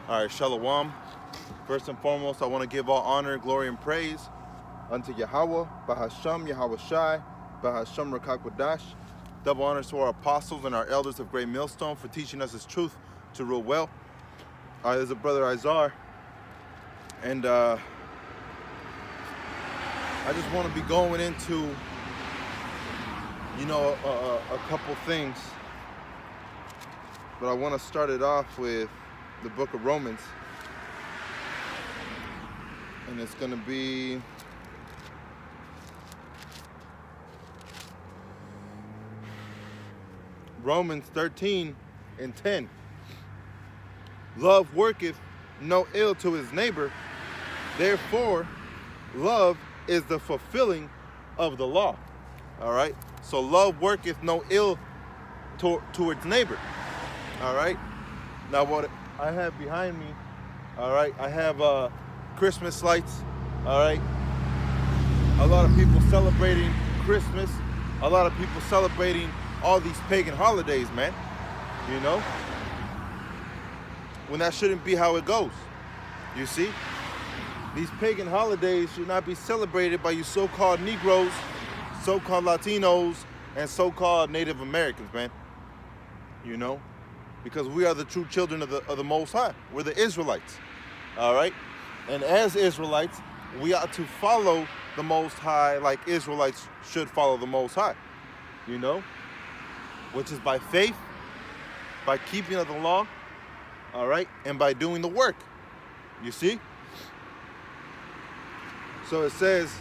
All right, Shalom. First and foremost, I want to give all honor, glory, and praise unto Yahweh, Bahasham, Yahweh Shai, Bahasham Rakakwadash. Double honors to our apostles and our elders of Great Millstone for teaching us His truth to rule well. All right, there's a brother Izar, and I just want to be going into, a couple things, but I want to start it off with the book of Romans, and it's going to be Romans 13 and 10. Love worketh no ill to his neighbor, therefore love is the fulfilling of the law. All right, so love worketh no ill towards neighbor. All right, now what I have behind me, all right, I have Christmas lights. All right, a lot of people celebrating Christmas, a lot of people celebrating all these pagan holidays, man, when that shouldn't be how it goes. You see, these pagan holidays should not be celebrated by you so-called Negroes, so-called Latinos, and so-called Native Americans, man. Because we are the true children of the Most High. We're the Israelites, all right? And as Israelites, we ought to follow the Most High like Israelites should follow the Most High, which is by faith, by keeping of the law, all right, and by doing the work, you see? So it says,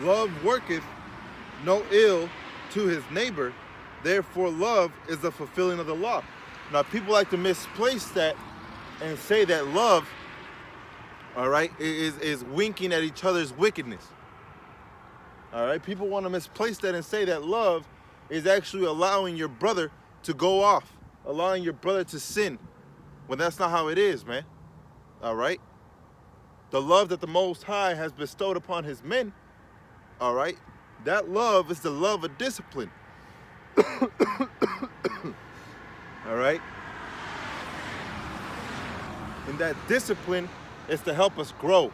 love worketh no ill to his neighbor, therefore love is the fulfilling of the law. Now people like to misplace that and say that love, all right, is winking at each other's wickedness. All right, people want to misplace that and say that love is actually allowing your brother to go off, allowing your brother to sin, when that's not how it is, man. All right, the love that the Most High has bestowed upon his men, all right, that love is the love of discipline. All right, and that discipline is to help us grow,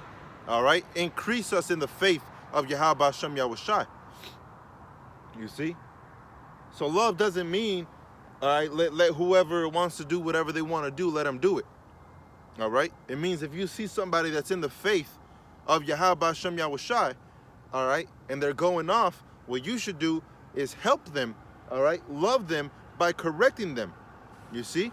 all right, increase us in the faith of Yahweh Hashem Yahweh Shai. You see, so love doesn't mean, all right, let whoever wants to do whatever they want to do, let them do it. All right, it means if you see somebody that's in the faith of Yahweh Hashem Yahweh Shai, all right, and they're going off, what you should do is help them, all right, love them by correcting them. You see,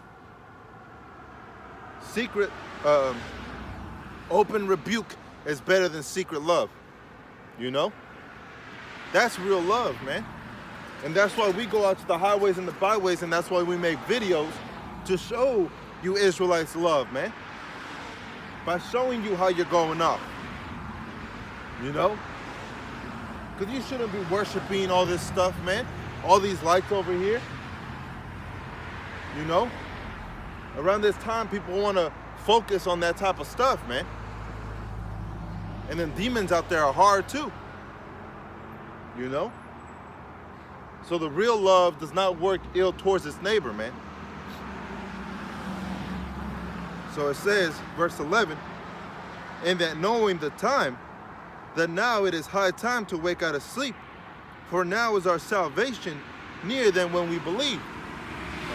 open rebuke is better than secret love. That's real love, man. And that's why we go out to the highways and the byways, and that's why we make videos to show you Israelites love, man. By showing you how you're going off. Because you shouldn't be worshiping all this stuff, man. All these lights over here. Around this time, people want to focus on that type of stuff, man. And then demons out there are hard too. So the real love does not work ill towards its neighbor, man. So it says, verse 11, and that knowing the time, that now it is high time to wake out of sleep, for now is our salvation nearer than when we believed.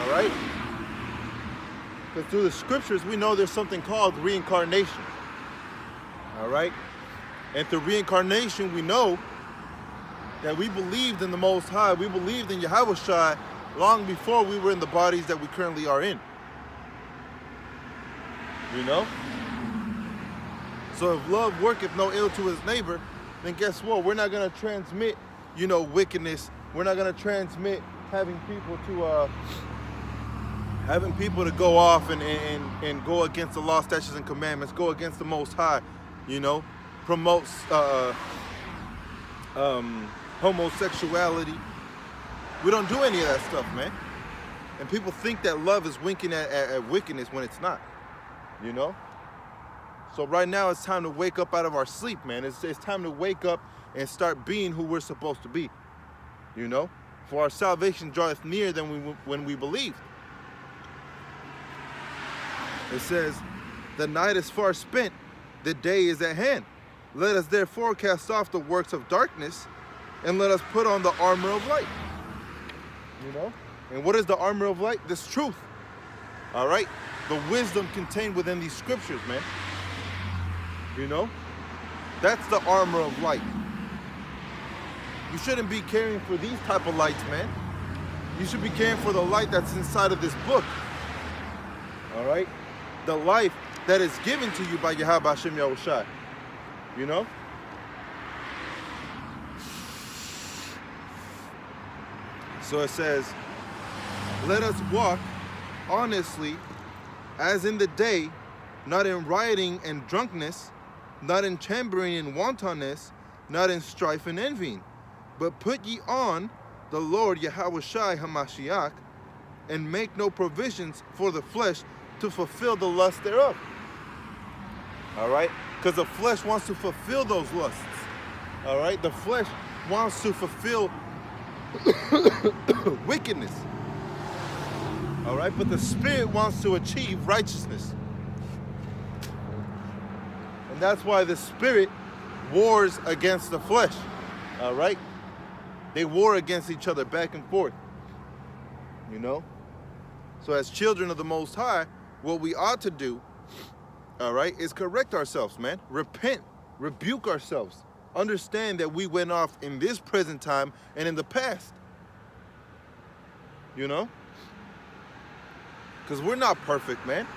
All right? Because through the scriptures, we know there's something called reincarnation. All right? And through reincarnation, we know that we believed in the Most High. We believed in Yahweh Shai long before we were in the bodies that we currently are in. So if love worketh no ill to his neighbor, then guess what? We're not going to transmit, wickedness. We're not going to transmit having people to go off and go against the law, statutes, and commandments, go against the Most High, promotes homosexuality. We don't do any of that stuff, man. And people think that love is winking at wickedness when it's not, So right now it's time to wake up out of our sleep, man. It's time to wake up and start being who we're supposed to be, For our salvation draweth near than when we believed. It says, the night is far spent, the day is at hand. Let us therefore cast off the works of darkness, and let us put on the armor of light. You know? And what is the armor of light? This truth. All right? The wisdom contained within these scriptures, man. You know? That's the armor of light. You shouldn't be caring for these type of lights, man. You should be caring for the light that's inside of this book. All right? The life that is given to you by Yahweh Hashem Yahushai. You know? So it says, let us walk honestly as in the day, not in rioting and drunkenness, not in chambering and wantonness, not in strife and envying, but put ye on the Lord Yahushai HaMashiach, and make no provisions for the flesh to fulfill the lust thereof. All right? Because the flesh wants to fulfill those lusts. All right? The flesh wants to fulfill wickedness. All right? But the spirit wants to achieve righteousness. And that's why the spirit wars against the flesh. All right? They war against each other back and forth. You know? So as children of the Most High, what we ought to do, all right, is correct ourselves, man. Repent, rebuke ourselves. Understand that we went off in this present time and in the past. You know? Because we're not perfect, man.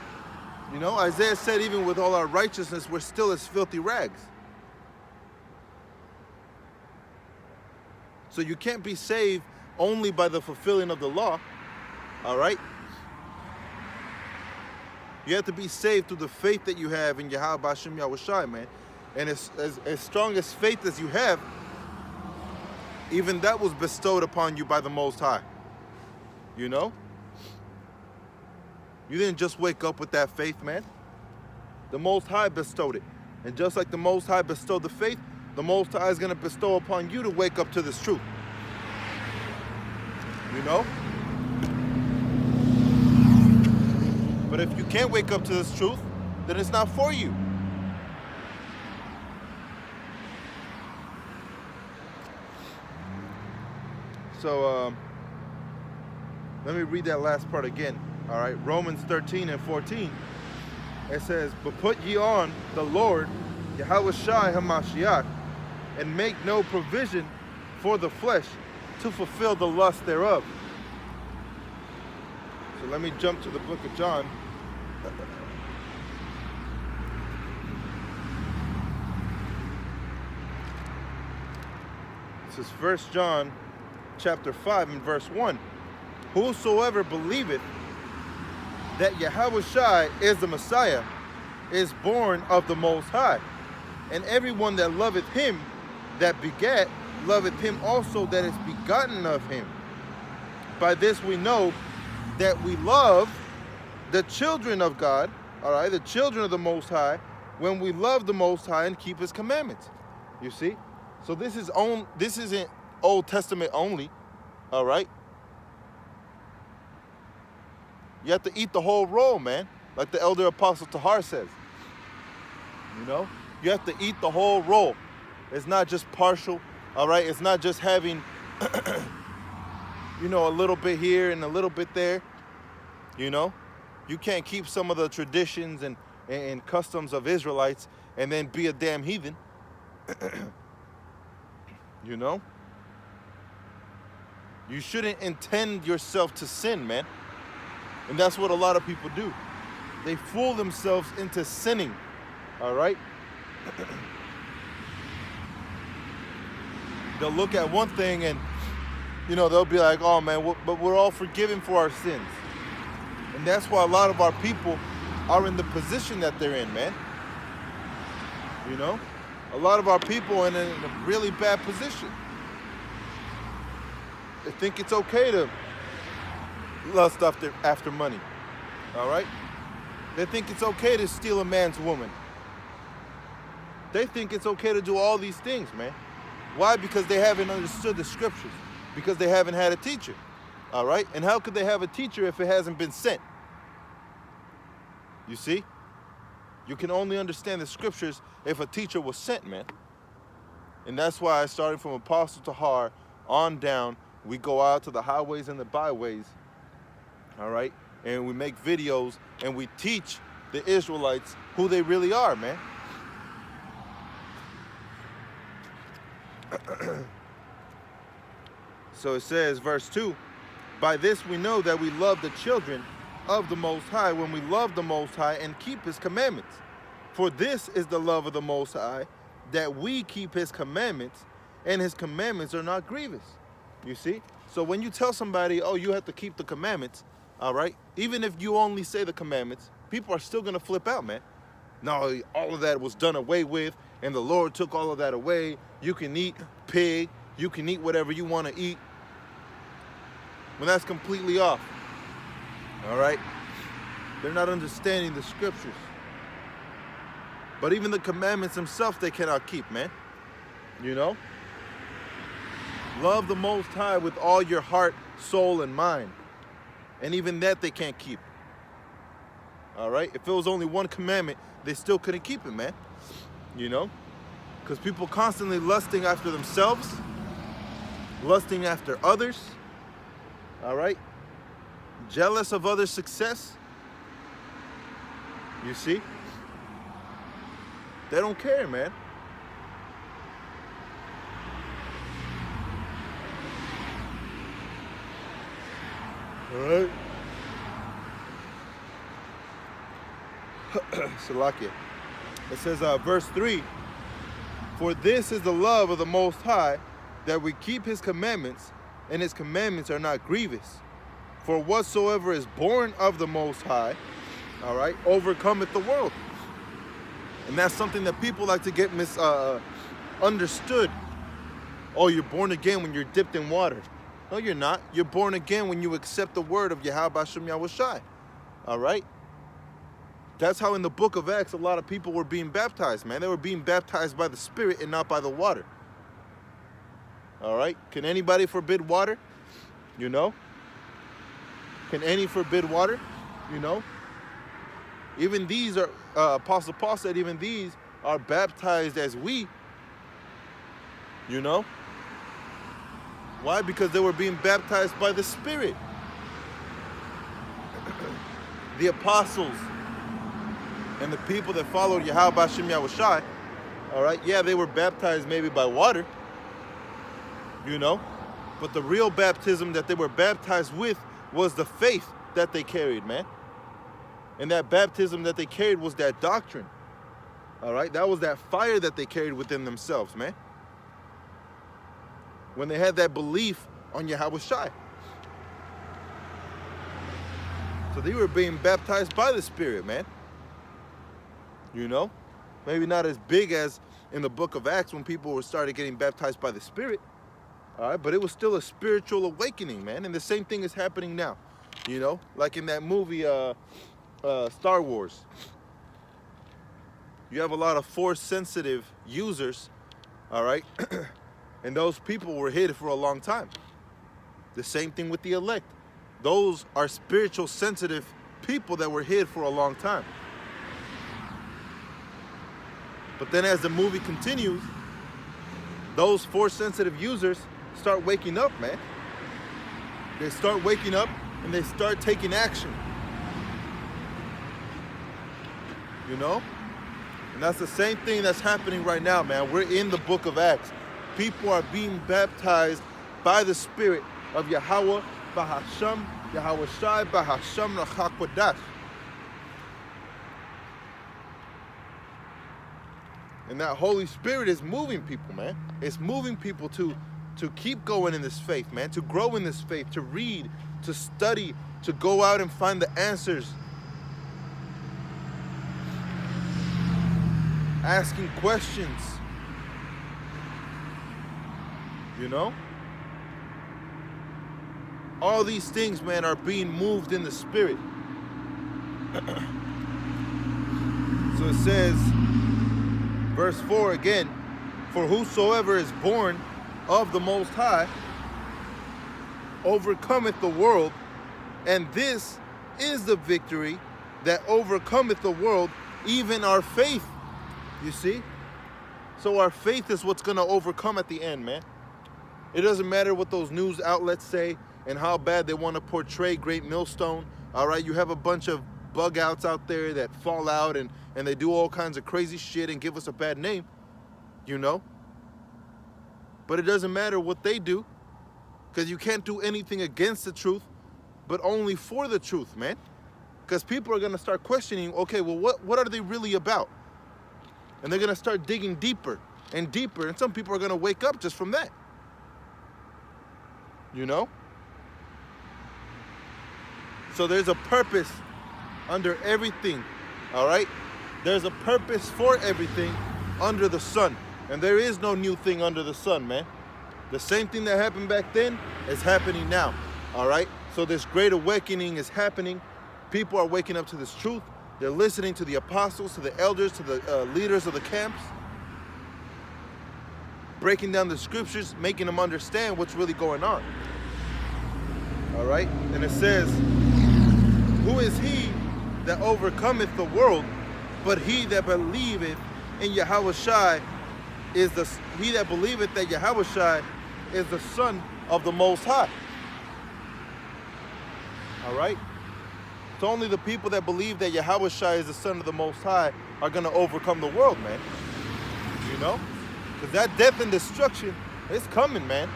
You know, Isaiah said even with all our righteousness, we're still as filthy rags. So you can't be saved only by the fulfilling of the law, all right? You have to be saved through the faith that you have in Yahweh Hashem Yahushai, man. And as strong as faith as you have, even that was bestowed upon you by the Most High. You know? You didn't just wake up with that faith, man. The Most High bestowed it. And just like the Most High bestowed the faith, the Most High is going to bestow upon you to wake up to this truth. You know? But if you can't wake up to this truth, then it's not for you. So, let me read that last part again. All right, Romans 13 and 14. It says, but put ye on the Lord, Yahushai HaMashiach, and make no provision for the flesh to fulfill the lust thereof. So let me jump to the book of John. This is 1 John chapter 5 and verse 1. Whosoever believeth that Yahushai is the Messiah is born of the Most High. And everyone that loveth him that begat, loveth him also that is begotten of him. By this we know that we love the children of God, all right, the children of the Most High, when we love the Most High and keep his commandments. You see? So this isn't Old Testament only, all right? You have to eat the whole roll, man, like the elder apostle Tahar says. You know? You have to eat the whole roll. It's not just partial, all right? It's not just having, you know, a little bit here and a little bit there, you know? You can't keep some of the traditions and customs of Israelites and then be a damn heathen. You know? You shouldn't intend yourself to sin, man. And that's what a lot of people do. They fool themselves into sinning, all right? They'll look at one thing and, you know, they'll be like, oh, man, but we're all forgiven for our sins. And that's why a lot of our people are in the position that they're in, man. You know? A lot of our people are in a really bad position. They think it's okay to lust after money, all right? They think it's okay to steal a man's woman. They think it's okay to do all these things, man. Why? Because they haven't understood the scriptures. Because they haven't had a teacher, all right? And how could they have a teacher if it hasn't been sent? You see? You can only understand the scriptures if a teacher was sent, man. And that's why I started from Apostle Tahar on down. We go out to the highways and the byways, all right? And we make videos and we teach the Israelites who they really are, man. So it says, verse 2, by this we know that we love the children of the Most High, when we love the Most High and keep his commandments. For this is the love of the Most High, that we keep his commandments, and his commandments are not grievous. You see? So when you tell somebody, oh, you have to keep the commandments, all right? Even if you only say the commandments, people are still going to flip out, man. No, all of that was done away with, and the Lord took all of that away. You can eat pig. You can eat whatever you want to eat. Well, that's completely off. All right? They're not understanding the scriptures. But even the commandments themselves, they cannot keep, man. You know? Love the Most High with all your heart, soul, and mind. And even that they can't keep. All right? If it was only one commandment, they still couldn't keep it, man. You know? Because people constantly lusting after themselves, lusting after others. All right? Jealous of others' success. You see? They don't care, man. All right? Salakia. It says, verse 3, for this is the love of the Most High, that we keep his commandments, and his commandments are not grievous. For whatsoever is born of the Most High, all right, overcometh the world. And that's something that people like to get misunderstood. Oh, you're born again when you're dipped in water. No, you're not. You're born again when you accept the word of Yahweh Bashem Yahushai. All right? That's how in the book of Acts, a lot of people were being baptized, man. They were being baptized by the Spirit and not by the water. All right? Can anybody forbid water? You know? Can any forbid water? You know? Even these are, Apostle Paul said, even these are baptized as we. You know? Why? Because they were being baptized by the Spirit. The apostles and the people that followed Yahweh Bashem Yahushai, all right, yeah, they were baptized maybe by water, you know, but the real baptism that they were baptized with was the faith that they carried, man. And that baptism that they carried was that doctrine, all right? That was that fire that they carried within themselves, man. When they had that belief on Yahushai. So they were being baptized by the Spirit, man. You know? Maybe not as big as in the book of Acts when people started getting baptized by the Spirit. All right? But it was still a spiritual awakening, man. And the same thing is happening now. You know? Like in that movie, Star Wars. You have a lot of Force-sensitive users, all right? And those people were hid for a long time. The same thing with the elect. Those are spiritual sensitive people that were hid for a long time. But then as the movie continues, those Force sensitive users start waking up, man. They start waking up and they start taking action. You know? And that's the same thing that's happening right now, man. We're in the book of Acts. People are being baptized by the Spirit of Yahweh, Bahasham, Yahweh Shai, Bahasham, Rachakwadash. And that Holy Spirit is moving people, man. It's moving people to keep going in this faith, man. To grow in this faith, to read, to study, to go out and find the answers. Asking questions. You know? All these things, man, are being moved in the Spirit. So it says, verse 4 again, for whosoever is born of the Most High overcometh the world, and this is the victory that overcometh the world, even our faith. You see? So our faith is what's going to overcome at the end, man. It doesn't matter what those news outlets say and how bad they want to portray Great Millstone. All right, you have a bunch of bug outs out there that fall out and they do all kinds of crazy shit and give us a bad name, you know? But it doesn't matter what they do, because you can't do anything against the truth, but only for the truth, man. Because people are going to start questioning, okay, well, what are they really about? And they're going to start digging deeper and deeper, and some people are going to wake up just from that. You know? So there's a purpose under everything, all right? There's a purpose for everything under the sun. And there is no new thing under the sun, man. The same thing that happened back then is happening now, all right? So this great awakening is happening. People are waking up to this truth. They're listening to the apostles, to the elders, to the leaders of the camps, breaking down the scriptures, making them understand what's really going on. All right? And it says, who is he that overcometh the world, but he that believeth in Yahushua is he that believeth that Yahushua is the Son of the Most High. All right? So only the people that believe that Yahushua is the Son of the Most High are going to overcome the world, man. You know? Because that death and destruction is coming, man.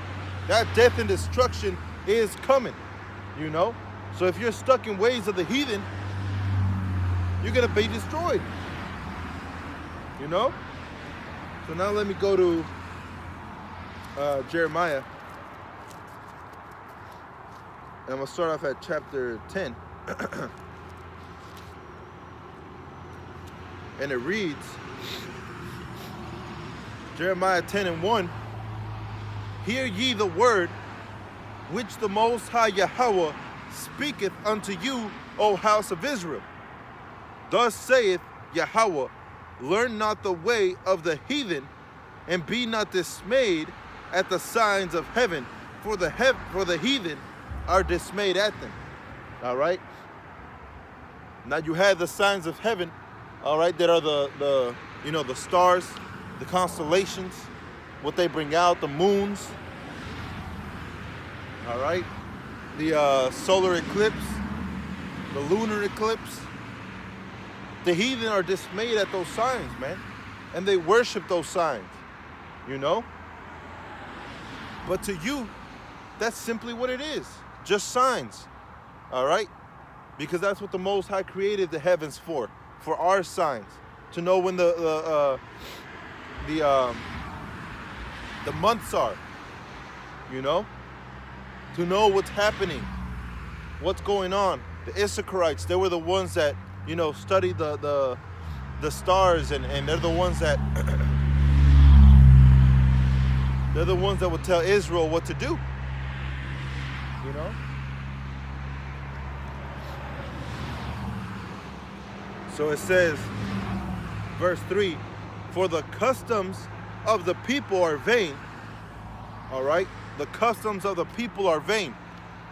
That death and destruction is coming, you know? So if you're stuck in ways of the heathen, you're going to be destroyed, you know? So now let me go to Jeremiah. And I'm going to start off at chapter 10. And it reads, Jeremiah 10:1, hear ye the word which the Most High Yahweh speaketh unto you, O house of Israel. Thus saith Yahweh, learn not the way of the heathen, and be not dismayed at the signs of heaven, for the heathen are dismayed at them. All right? Now you have the signs of heaven, all right, that are the stars, the constellations, what they bring out, the moons, all right, the solar eclipse, the lunar eclipse. The heathen are dismayed at those signs, man, and they worship those signs, you know. But to you, that's simply what it is, just signs, all right, because that's what the Most High created the heavens for our signs, to know when the months are, you know, to know what's happening, what's going on. The Issacharites, they were the ones that, you know, studied the stars, and they're the ones that they're the ones that would tell Israel what to do, you know. So it says, verse 3, for the customs of the people are vain. All right? The customs of the people are vain.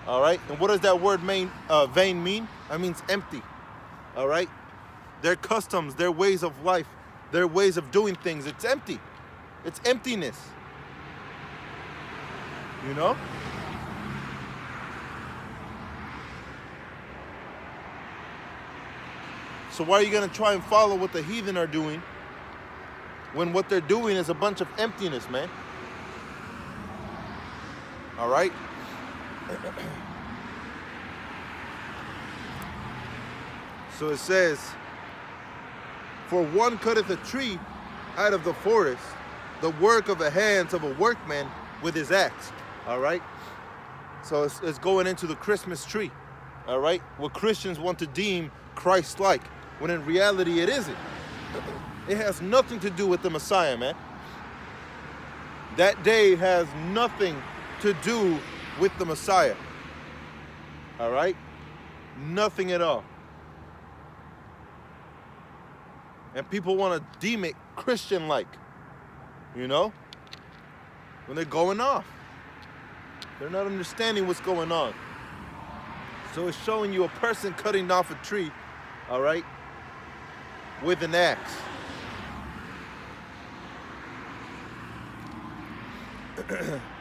All right? And what does that word vain mean? That means empty. All right? Their customs, their ways of life, their ways of doing things, it's empty. It's emptiness. You know? So why are you going to try and follow what the heathen are doing when what they're doing is a bunch of emptiness, man? All right? So it says, for one cutteth a tree out of the forest, the work of the hands of a workman with his axe. All right? So it's going into the Christmas tree. All right? What Christians want to deem Christ-like, when in reality it isn't. It has nothing to do with the Messiah, man. That day has nothing to do with the Messiah. All right? Nothing at all. And people want to deem it Christian-like, you know? When they're going off. They're not understanding what's going on. So it's showing you a person cutting off a tree all right, with an axe.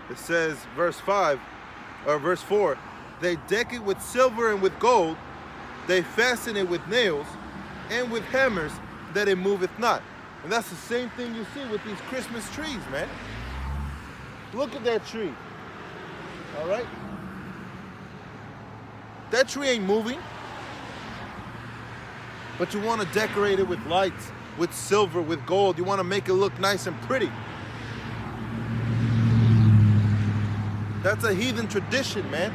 It says, verse 5, or verse 4, they deck it with silver and with gold, they fasten it with nails and with hammers, that it moveth not. And that's the same thing you see with these Christmas trees, man. Look at that tree, all right? That tree ain't moving, but you want to decorate it with lights, with silver, with gold. You want to make it look nice and pretty. That's a heathen tradition, man.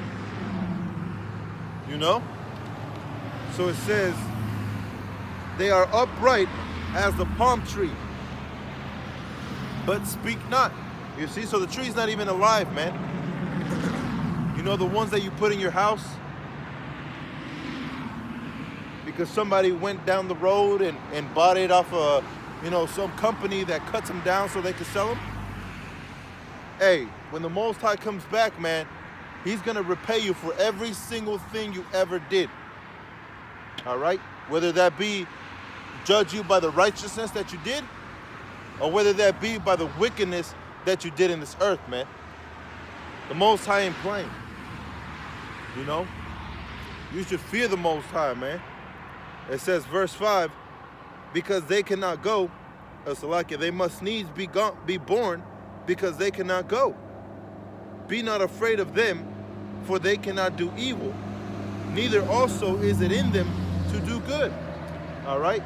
You know? So it says, they are upright as the palm tree, but speak not. You see? So the tree's not even alive, man. You know, the ones that you put in your house because somebody went down the road and bought it off of, you know, some company that cuts them down so they can sell them. Hey, when the Most High comes back, man, he's going to repay you for every single thing you ever did. All right? Whether that be judge you by the righteousness that you did, or whether that be by the wickedness that you did in this earth, man. The Most High ain't playing. You know? You should fear the Most High, man. It says, verse 5, because they cannot go, they must needs be born, because they cannot go. Be not afraid of them, for they cannot do evil, neither also is it in them to do good. All right?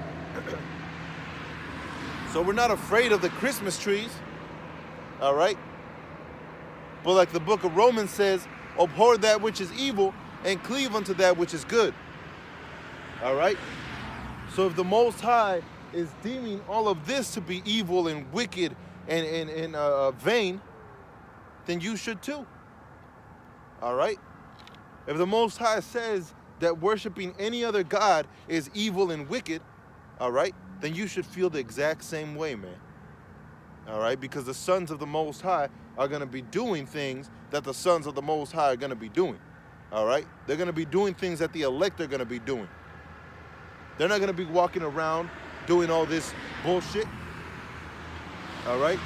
So we're not afraid of the Christmas trees. All right? But like the book of Romans says, abhor that which is evil and cleave unto that which is good. All right? So if the Most High is deeming all of this to be evil and wicked and vain, then you should too. All right? If the Most High says that worshiping any other God is evil and wicked, all right, then you should feel the exact same way, man. All right? Because the sons of the Most High are going to be doing things that the sons of the Most High are going to be doing. All right? They're going to be doing things that the elect are going to be doing. They're not going to be walking around doing all this bullshit. All right?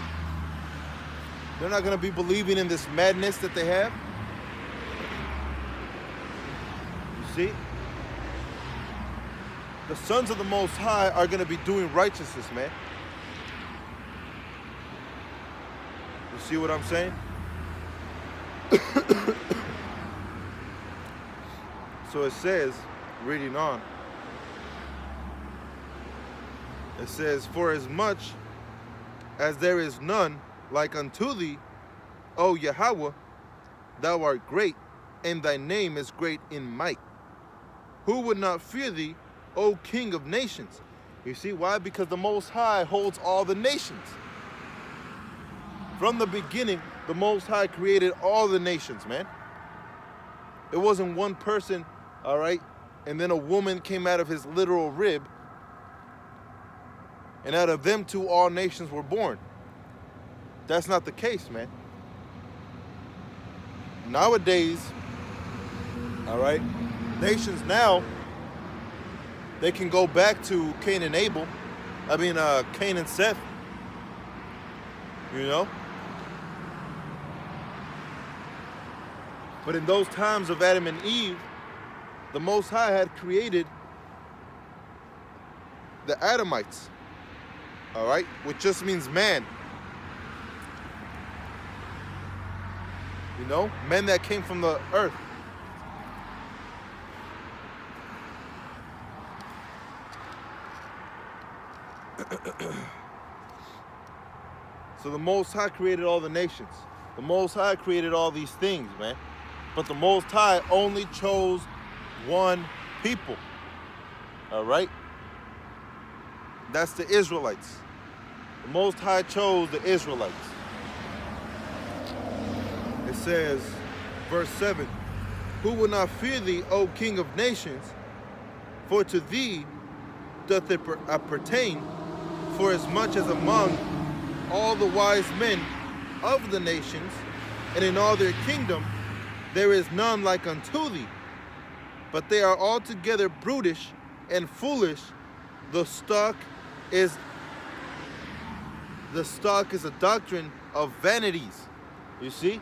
They're not going to be believing in this madness that they have. You see? The sons of the Most High are going to be doing righteousness, man. You see what I'm saying? So it says, reading on, it says, for as much as there is none like unto thee, O Yahweh, thou art great, and thy name is great in might. Who would not fear thee, O King of nations? You see why? Because the Most High holds all the nations. From the beginning, the Most High created all the nations, man. It wasn't one person, all right, and then a woman came out of his literal rib, and out of them two, all nations were born. That's not the case, man. Nowadays, all right, nations now, they can go back to Cain and Cain and Seth, you know? But in those times of Adam and Eve, the Most High had created the Adamites, all right, which just means man. You know, men that came from the earth. So the Most High created all the nations. The Most High created all these things, man. But the Most High only chose one people. All right? That's the Israelites. The Most High chose the Israelites. It says, verse 7, who will not fear thee, O King of nations? For to thee doth it pertain, for as much as among all the wise men of the nations, and in all their kingdom, there is none like unto thee. But they are altogether brutish and foolish, the stock is a doctrine of vanities. You see?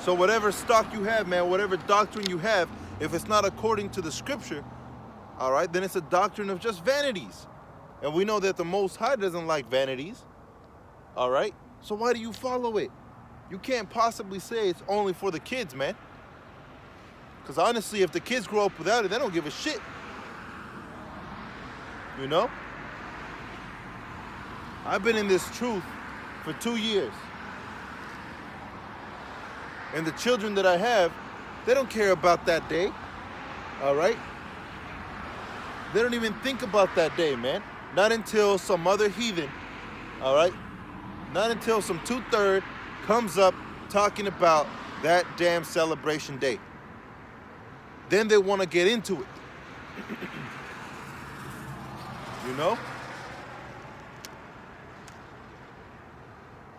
So whatever stock you have, man, whatever doctrine you have, if it's not according to the scripture, all right, then it's a doctrine of just vanities. And we know that the Most High doesn't like vanities. All right? So why do you follow it? You can't possibly say it's only for the kids, man. Because honestly, if the kids grow up without it, they don't give a shit. You know? I've been in this truth for 2 years. And the children that I have, they don't care about that day. All right? They don't even think about that day, man. Not until some other heathen, all right? Not until some 2/3 comes up talking about that damn celebration day. Then they want to get into it. You know?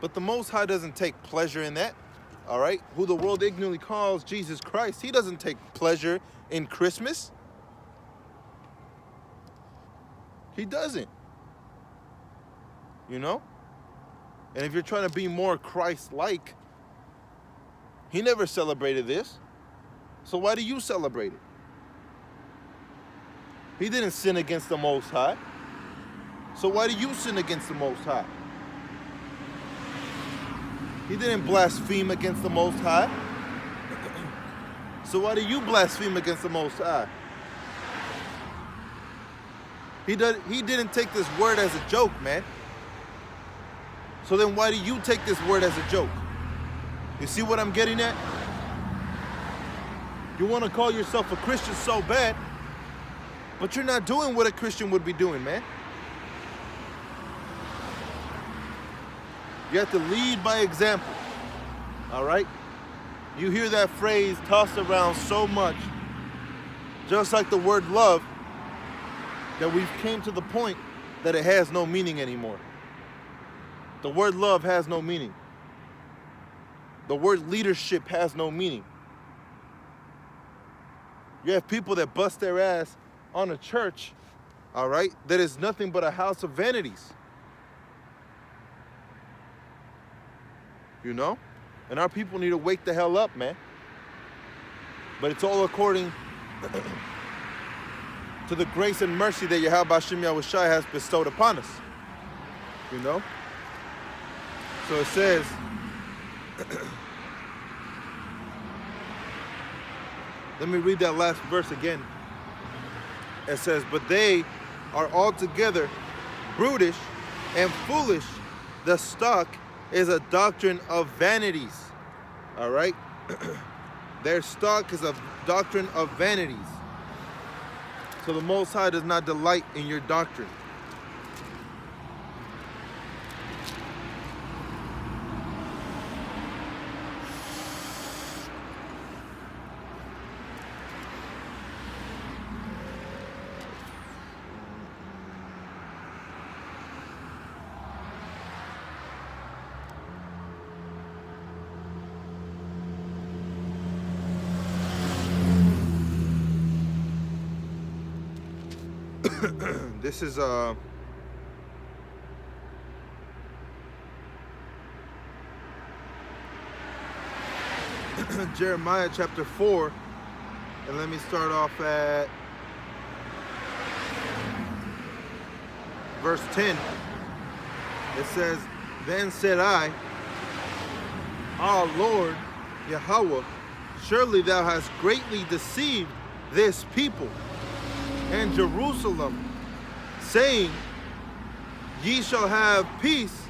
But the Most High doesn't take pleasure in that, all right? Who the world ignorantly calls Jesus Christ, he doesn't take pleasure in Christmas. He doesn't. You know? And if you're trying to be more Christ-like, he never celebrated this. So why do you celebrate it? He didn't sin against the Most High. So why do you sin against the Most High? He didn't blaspheme against the Most High. So why do you blaspheme against the Most High? He didn't take this word as a joke, man. So then why do you take this word as a joke? You see what I'm getting at? You want to call yourself a Christian so bad, but you're not doing what a Christian would be doing, man. You have to lead by example, all right? You hear that phrase tossed around so much, just like the word love, that we've came to the point that it has no meaning anymore. The word love has no meaning. The word leadership has no meaning. You have people that bust their ass on a church, all right, that is nothing but a house of vanities. You know? And our people need to wake the hell up, man. But it's all according to the grace and mercy that Yahweh Hashem Yahushai has bestowed upon us. You know? So it says, let me read that last verse again. It says, but they are altogether brutish and foolish. The stock is a doctrine of vanities. All right? Their stock is a doctrine of vanities. So the Most High does not delight in your doctrine. This is Jeremiah chapter 4, and let me start off at verse 10. It says, then said I, our Lord Yahweh, surely thou hast greatly deceived this people and Jerusalem, saying, ye shall have peace,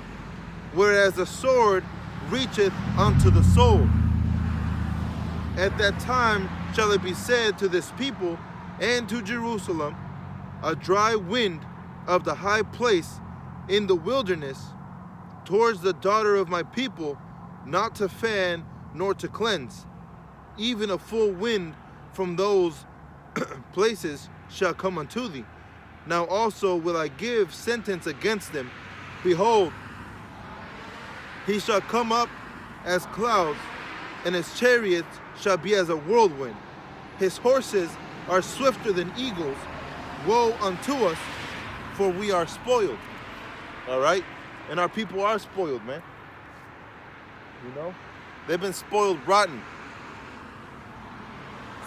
whereas the sword reacheth unto the soul. At that time shall it be said to this people and to Jerusalem, a dry wind of the high place in the wilderness, towards the daughter of my people, not to fan nor to cleanse, even a full wind from those places shall come unto thee. Now also will I give sentence against them. Behold, he shall come up as clouds, and his chariots shall be as a whirlwind. His horses are swifter than eagles. Woe unto us, for we are spoiled. All right? And our people are spoiled, man. You know? They've been spoiled rotten.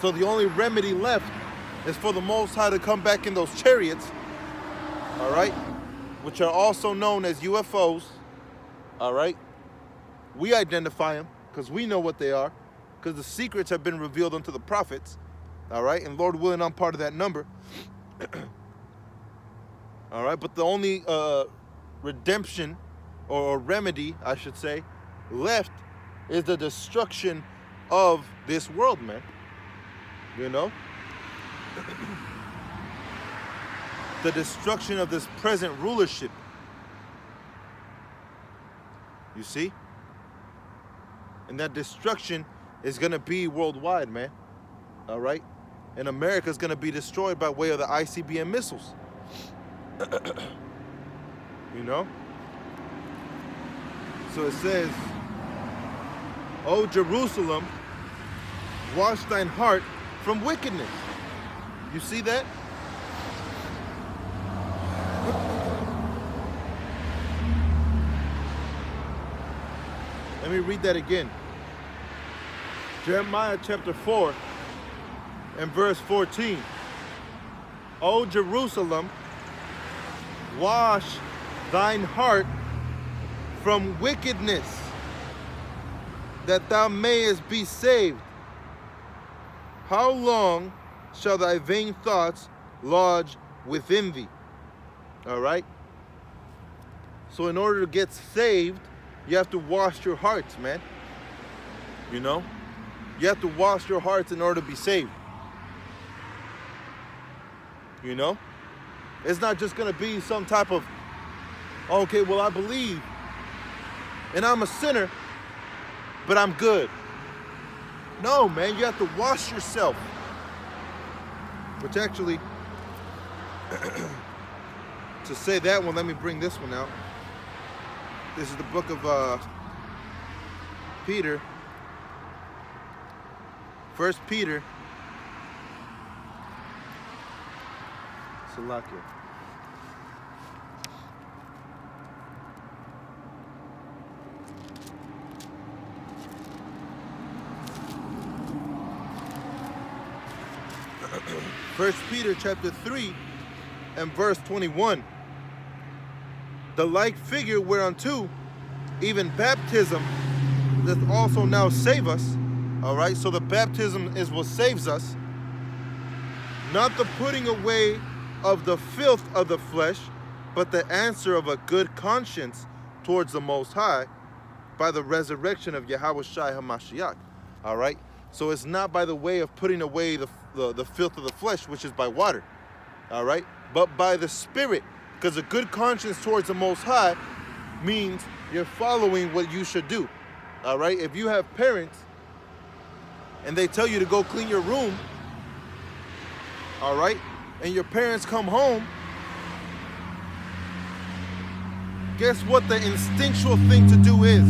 So the only remedy left is for the Most High to come back in those chariots, all right, which are also known as UFOs, all right? We identify them because we know what they are, because the secrets have been revealed unto the prophets, all right? And Lord willing, I'm part of that number. All right, but the only redemption or remedy, I should say, left is the destruction of this world, man. You know? The destruction of this present rulership. You see? And that destruction is going to be worldwide, man. All right? And America is going to be destroyed by way of the ICBM missiles. You know? So it says, O Jerusalem, wash thine heart from wickedness. You see that? Let me read that again. Jeremiah chapter 4 and verse 14. O Jerusalem, wash thine heart from wickedness, that thou mayest be saved. How long shall thy vain thoughts lodge within thee? All right? So in order to get saved, you have to wash your hearts, man. You know? You have to wash your hearts in order to be saved. You know? It's not just going to be some type of, okay, well, I believe, and I'm a sinner, but I'm good. No, man, you have to wash yourself. Which actually, to say that one, let me bring this one out. This is the book of Peter. 1 Peter. Salakia. First Peter chapter 3 and verse 21. The like figure whereunto even baptism doth also now save us. All right, so the baptism is what saves us. Not the putting away of the filth of the flesh, but the answer of a good conscience towards the Most High by the resurrection of Yahweh Shai HaMashiach. All right, so it's not by the way of putting away the filth of the flesh, which is by water, all right, but by the Spirit, because a good conscience towards the Most High means you're following what you should do, all right? If you have parents and they tell you to go clean your room, all right, and your parents come home, guess what the instinctual thing to do is?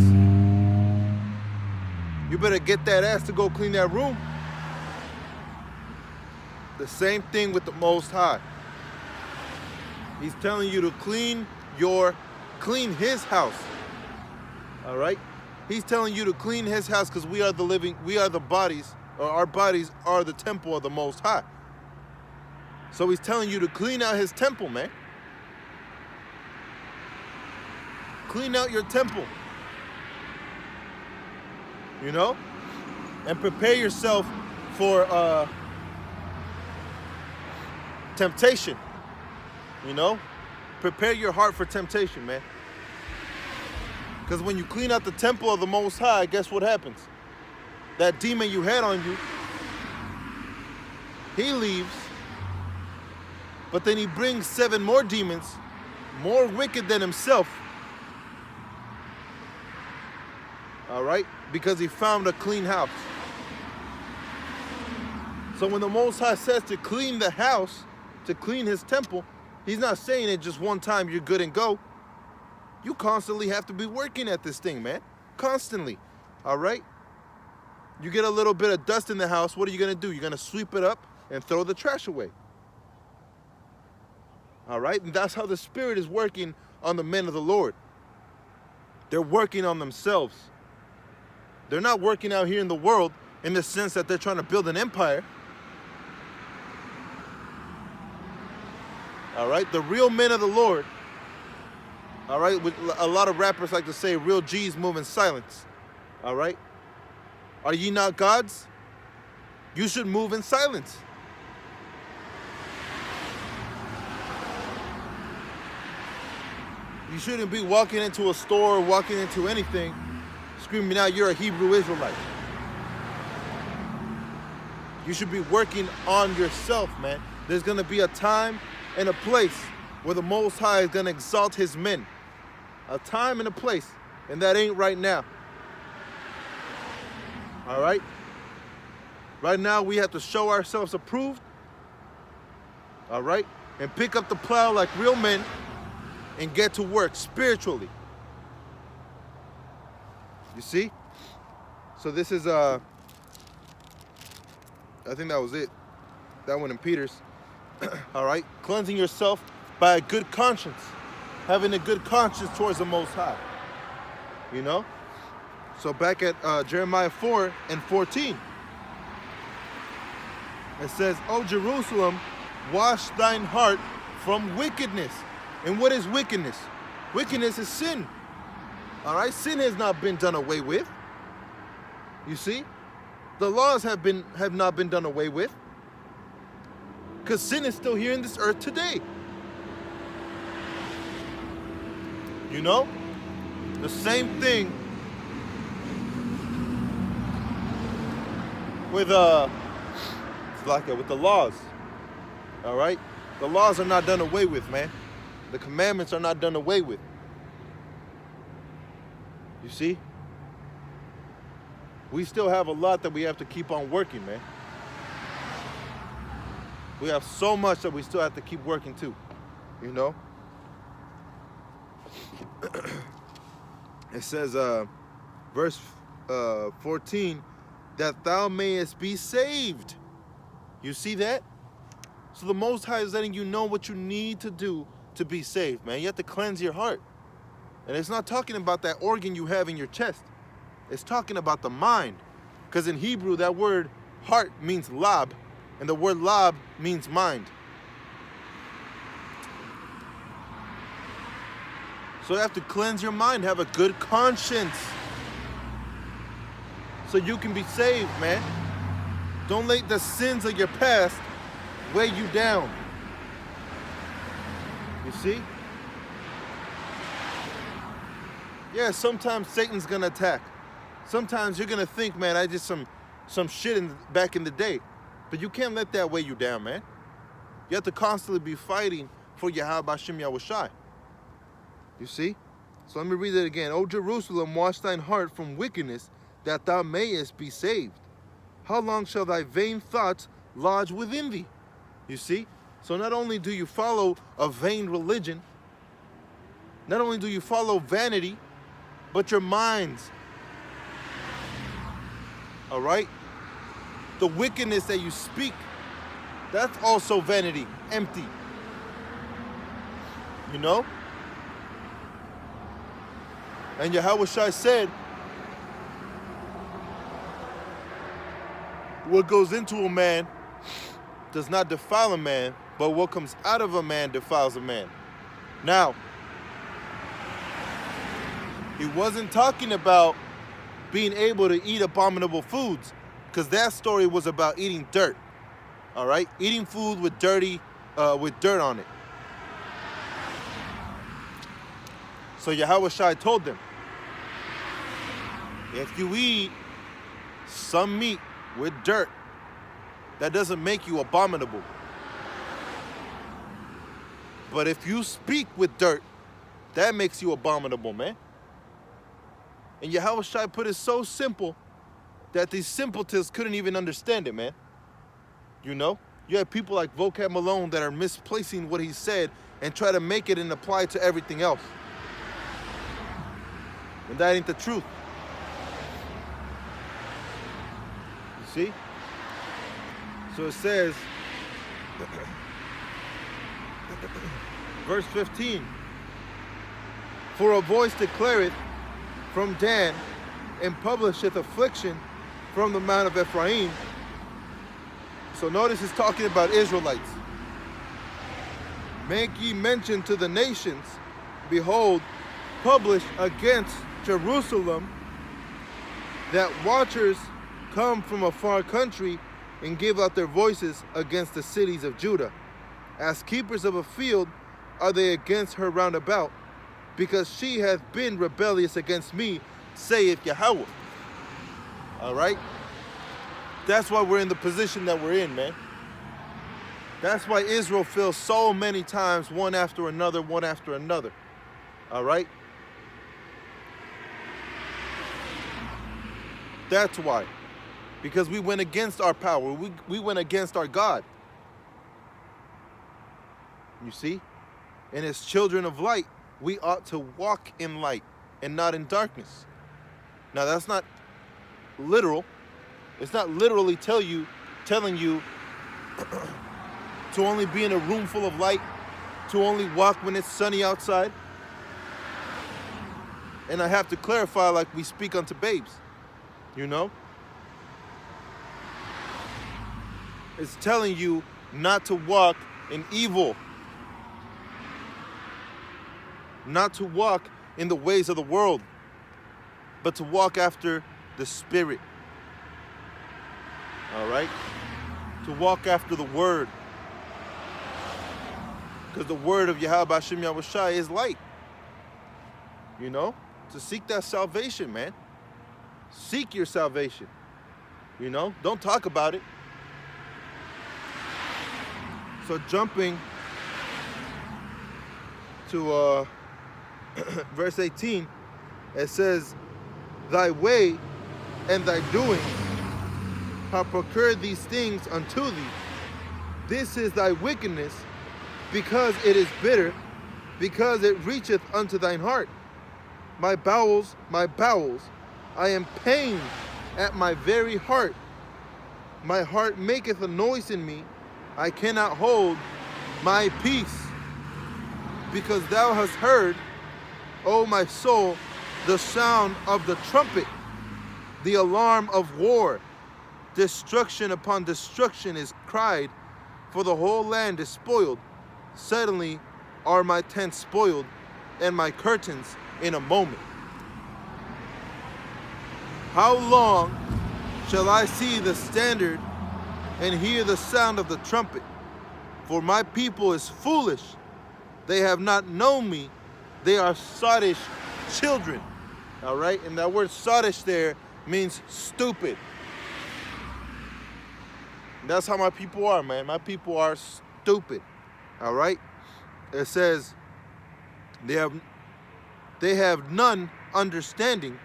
You better get that ass to go clean that room. The same thing with the Most High. He's telling you to clean his house. All right? He's telling you to clean his house because we are the bodies, or our bodies are the temple of the Most High. So he's telling you to clean out his temple, man. Clean out your temple. You know? And prepare yourself for temptation. You know? Prepare your heart for temptation, man. Because when you clean out the temple of the Most High, guess what happens? That demon you had on you, he leaves, but then he brings 7 more demons, more wicked than himself. All right? Because he found a clean house. So when the Most High says to clean the house, to clean his temple, he's not saying it just one time, you're good and go. You constantly have to be working at this thing, man. Constantly. All right? You get a little bit of dust in the house, what are you going to do? You're going to sweep it up and throw the trash away. All right? And that's how the Spirit is working on the men of the Lord. They're working on themselves. They're not working out here in the world in the sense that they're trying to build an empire. All right? The real men of the Lord, all right? A lot of rappers like to say real G's move in silence. All right? Are ye not gods? You should move in silence. You shouldn't be walking into a store or walking into anything screaming out you're a Hebrew Israelite. You should be working on yourself, man. There's going to be a time and a place where the Most High is going to exalt his men. A time and a place, and that ain't right now. All right? Right now, we have to show ourselves approved. All right? And pick up the plow like real men and get to work spiritually. You see? So this is, I think that was it. That one in Peter's. All right? Cleansing yourself by a good conscience. Having a good conscience towards the Most High. You know? So back at Jeremiah 4:14. It says, O Jerusalem, wash thine heart from wickedness. And what is wickedness? Wickedness is sin. All right? Sin has not been done away with. You see? The laws have not been done away with. Because sin is still here in this earth today. You know? The same thing with the laws. All right? The laws are not done away with, man. The commandments are not done away with. You see? We still have a lot that we have to keep on working, man. We have so much that we still have to keep working too. You know? It says, verse 14, that thou mayest be saved. You see that? So the Most High is letting you know what you need to do to be saved, man. You have to cleanse your heart. And it's not talking about that organ you have in your chest. It's talking about the mind. Because in Hebrew, that word heart means lab. And the word lab means mind. So you have to cleanse your mind, have a good conscience. So you can be saved, man. Don't let the sins of your past weigh you down. You see? Yeah, sometimes Satan's gonna attack. Sometimes you're gonna think, man, I did some shit back in the day. But you can't let that weigh you down, man. You have to constantly be fighting for Yahweh Shem Yahushai. You see? So let me read it again. O Jerusalem, wash thine heart from wickedness, that thou mayest be saved. How long shall thy vain thoughts lodge within thee? You see? So not only do you follow a vain religion, not only do you follow vanity, but your minds. All right? The wickedness that you speak, that's also vanity, empty. You know? And Yahushua said, what goes into a man does not defile a man, but what comes out of a man defiles a man. Now, he wasn't talking about being able to eat abominable foods, because that story was about eating dirt. All right? Eating food with dirt on it. So Yahushua told them, if you eat some meat with dirt, that doesn't make you abominable. But if you speak with dirt, that makes you abominable, man. And Yahushua put it so simple that these simpletons couldn't even understand it, man. You know? You have people like Vocab Malone that are misplacing what he said and try to make it and apply it to everything else. And that ain't the truth. see? So it says, verse 15, for a voice declareth from Dan, and publisheth affliction from the mount of Ephraim. So notice it's talking about Israelites. Make ye mention to the nations, behold, publish against Jerusalem, that watchers come from a far country and give out their voices against the cities of Judah. As keepers of a field are they against her round about, because she hath been rebellious against me, saith Yahweh. All right? That's why we're in the position that we're in, man. That's why Israel fails so many times, one after another, one after another. All right? That's why. Because we went against our power. We went against our God. You see? And as children of light, we ought to walk in light and not in darkness. Now, that's not literal. It's not literally telling you to only be in a room full of light, to only walk when it's sunny outside. And I have to clarify, like we speak unto babes, you know? It's telling you not to walk in evil, not to walk in the ways of the world, but to walk after the Spirit. All right? To walk after the Word. Because the Word of Yahweh B'Shem Yahushai is light. You know? To seek that salvation, man. Seek your salvation. You know? Don't talk about it. So jumping to verse 18, it says, thy way and thy doing have procured these things unto thee. This is thy wickedness, because it is bitter, because it reacheth unto thine heart. My bowels, I am pained at my very heart. My heart maketh a noise in me. I cannot hold my peace. Because thou hast heard, O my soul, the sound of the trumpet, the alarm of war. Destruction upon destruction is cried, for the whole land is spoiled. Suddenly are my tents spoiled, and my curtains in a moment. How long shall I see the standard and hear the sound of the trumpet? For my people is foolish. They have not known me. They are sottish children. All right? And that word sottish there means stupid. And that's how my people are, man. My people are stupid. All right? It says they have none understanding.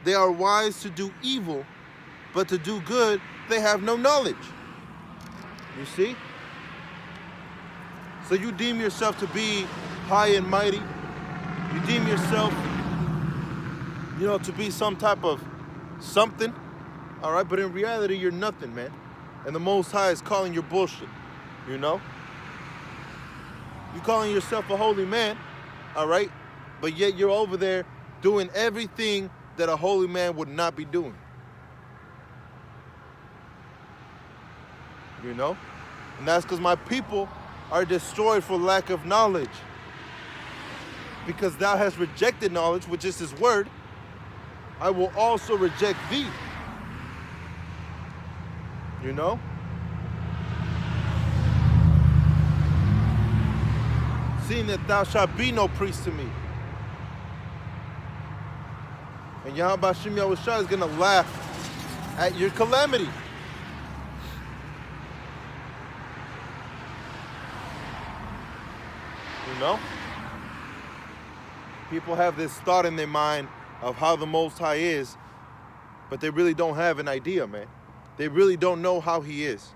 They are wise to do evil, but to do good they have no knowledge. You see? So you deem yourself to be high and mighty. You deem yourself, to be some type of something. All right? But in reality, you're nothing, man. And the Most High is calling your bullshit. You know? You're calling yourself a holy man. All right? But yet you're over there doing everything that a holy man would not be doing. You know? And that's because my people are destroyed for lack of knowledge. Because thou hast rejected knowledge, which is his word, I will also reject thee. You know? Seeing that thou shalt be no priest to me. And Yahweh B'Shem Yahushua is going to laugh at your calamity. You know? People have this thought in their mind of how the Most High is, but they really don't have an idea, man. They really don't know how he is.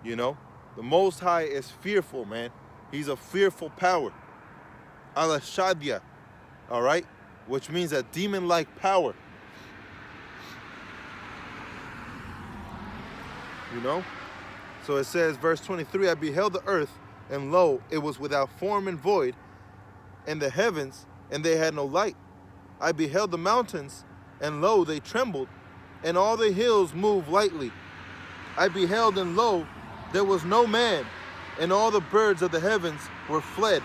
You know? The Most High is fearful, man. He's a fearful power. Al-Shadia, all right? Which means a demon-like power. You know? So it says, verse 23, I beheld the earth, and lo, it was without form and void, and the heavens, and they had no light. I beheld the mountains, and lo, they trembled, and all the hills moved lightly. I beheld, and lo, there was no man, and all the birds of the heavens were fled.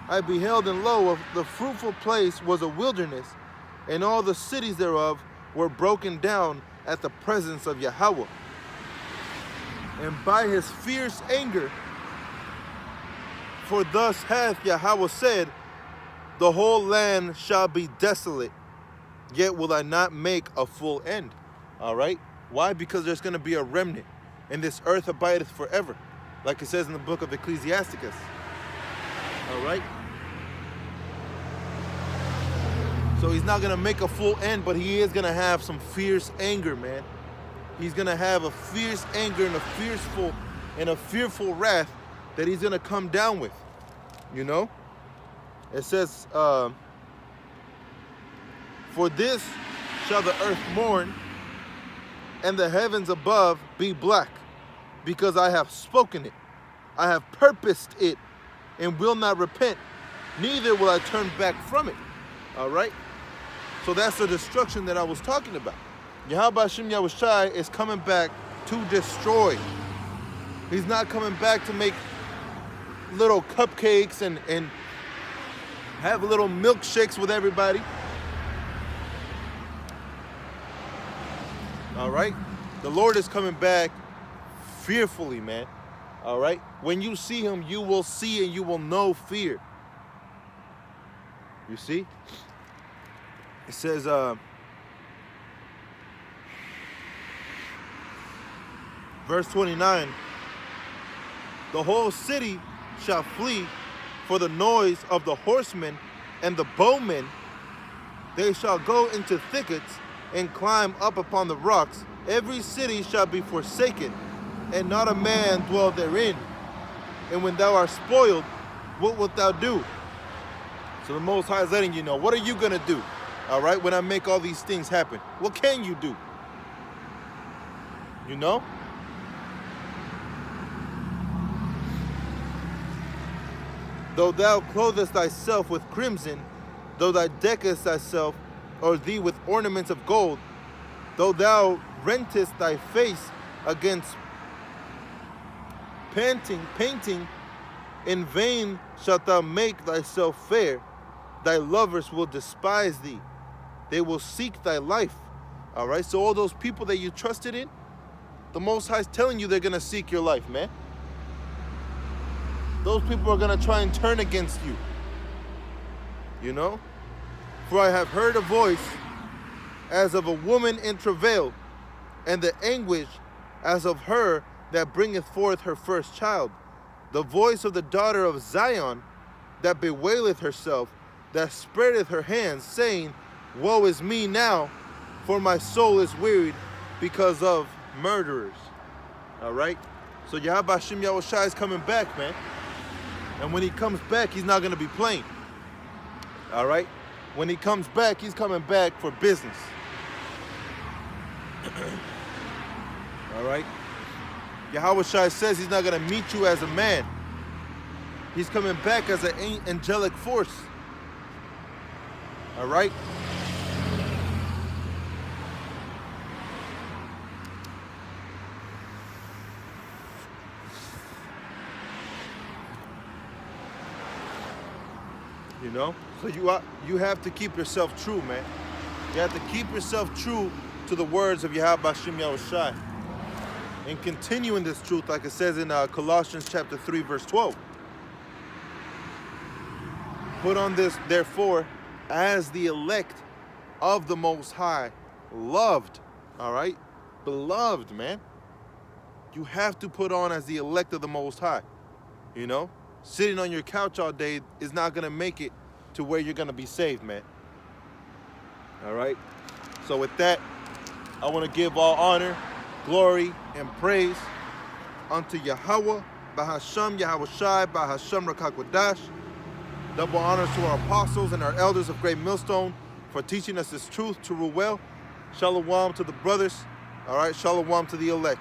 I beheld, and lo, the fruitful place was a wilderness, and all the cities thereof were broken down at the presence of Yahweh. And by his fierce anger, for thus hath Yahweh said, the whole land shall be desolate, yet will I not make a full end. All right? Why? Because there's going to be a remnant, and this earth abideth forever, like it says in the book of Ecclesiasticus. All right? So he's not going to make a full end, but he is going to have some fierce anger, man. He's going to have a fierce anger and a fearful wrath that he's going to come down with. You know? It says, for this shall the earth mourn, and the heavens above be black, because I have spoken it. I have purposed it, and will not repent, neither will I turn back from it. All right? So that's the destruction that I was talking about. Yahweh Hashem Yahushai is coming back to destroy. He's not coming back to make little cupcakes and have little milkshakes with everybody. All right? The Lord is coming back fearfully, man. All right? When you see him, you will see and you will know fear. You see? It says, verse 29, the whole city shall flee for the noise of the horsemen and the bowmen. They shall go into thickets and climb up upon the rocks. Every city shall be forsaken, and not a man dwell therein. And when thou art spoiled, what wilt thou do? So the Most High is letting you know, what are you going to do? All right, when I make all these things happen, what can you do? You know? Though thou clothest thyself with crimson, though thou deckest thyself, or thee with ornaments of gold, though thou rentest thy face against painting, in vain shalt thou make thyself fair. Thy lovers will despise thee. They will seek thy life. All right, so all those people that you trusted in, the Most High is telling you they're going to seek your life, man. Those people are going to try and turn against you. You know? For I have heard a voice as of a woman in travail, and the anguish as of her that bringeth forth her first child. The voice of the daughter of Zion that bewaileth herself, that spreadeth her hands, saying, woe is me now, for my soul is wearied because of murderers. All right? So Yahweh Hashem Yahushai is coming back, man. And when he comes back, he's not going to be playing. All right? When he comes back, he's coming back for business. All right? Yahweh Shai says he's not going to meet you as a man. He's coming back as an angelic force. All right? You know? So you have to keep yourself true, man. You have to keep yourself true to the words of Yahweh Hashem Yahushai. And continue in this truth, like it says in Colossians chapter 3, verse 12. Put on this, therefore, as the elect of the Most High, loved, all right? Beloved, man. You have to put on as the elect of the Most High, you know? Sitting on your couch all day is not going to make it to where you're going to be saved, man. All right? So with that, I want to give all honor, glory, and praise unto Yahweh, Bahasham Yahushai, Bahasham Rakakwadash. Double honors to our apostles and our elders of Great Millstone for teaching us this truth to rule well. Shalom to the brothers. All right, shalom to the elect.